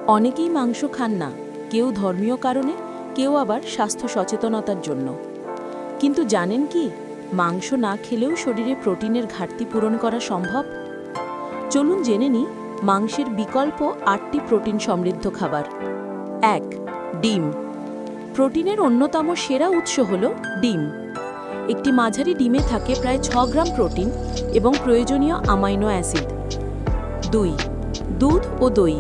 অনেকেই মাংস খান না, কেউ ধর্মীয় কারণে, কেউ আবার স্বাস্থ্য সচেতনতার জন্য। কিন্তু জানেন কি, মাংস না খেলেও শরীরে প্রোটিনের ঘাটতি পূরণ করা সম্ভব। চলুন জেনে নিই মাংসের বিকল্প 8টি প্রোটিন সমৃদ্ধ খাবার। 1. ডিম। প্রোটিনের অন্যতম সেরা উৎস হল ডিম। একটি মাঝারি ডিমে থাকে প্রায় 6 গ্রাম প্রোটিন এবং প্রয়োজনীয় অ্যামাইনো অ্যাসিড। 2. দুধ ও দই।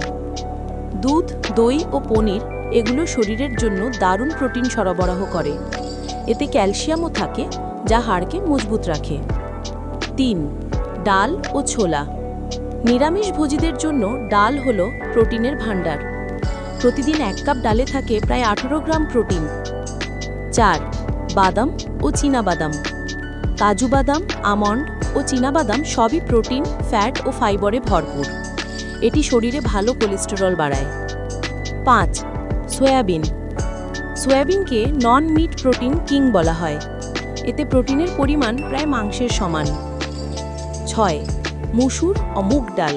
দুধ, দই ও পনির এগুলো শরীরের জন্য দারুণ প্রোটিন সরবরাহ করে। এতে ক্যালসিয়ামও থাকে, যা হাড়কে মজবুত রাখে। 3. ডাল ও ছোলা। নিরামিষভোজীদের জন্য ডাল হল প্রোটিনের ভাণ্ডার। প্রতিদিন 1 কাপ ডালে থাকে প্রায় 18 গ্রাম প্রোটিন। 4. বাদাম ও চীনাবাদাম। কাজু বাদাম, আমন্ড ও চীনাবাদাম সবই প্রোটিন, ফ্যাট ও ফাইবারে ভরপুর। এটি শরীরে ভালো কোলেস্টেরল বাড়ায়। 5. সয়াবিন। সয়াবিনকে নন মিট প্রোটিন কিং বলা হয়। এতে প্রোটিনের পরিমাণ প্রায় মাংসের সমান। 6. মসুর ও মুগ ডাল।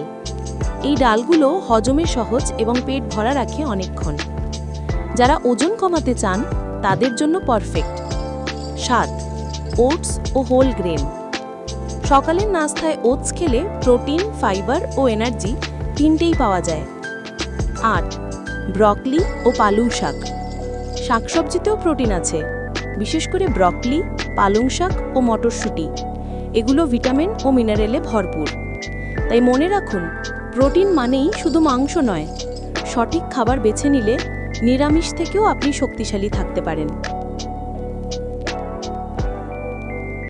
এই ডালগুলো হজমে সহজ এবং পেট ভরা রাখে অনেকক্ষণ। যারা ওজন কমাতে চান তাদের জন্য পারফেক্ট। 7. ওটস ও হোল গ্রেন। সকালের নাস্তায় ওটস খেলে প্রোটিন, ফাইবার ও এনার্জি তিনটেই পাওয়া যায়। 8. ব্রকলি ও পালং শাক। শাকসবজিতেও প্রোটিন আছে, বিশেষ করে ব্রকলি, পালং শাক ও মটরশুঁটি। এগুলো ভিটামিন ও মিনারেলে ভরপুর। তাই মনে রাখুন, প্রোটিন মানেই শুধু মাংস নয়। সঠিক খাবার বেছে নিলে নিরামিষ থেকেও আপনি শক্তিশালী থাকতে পারেন।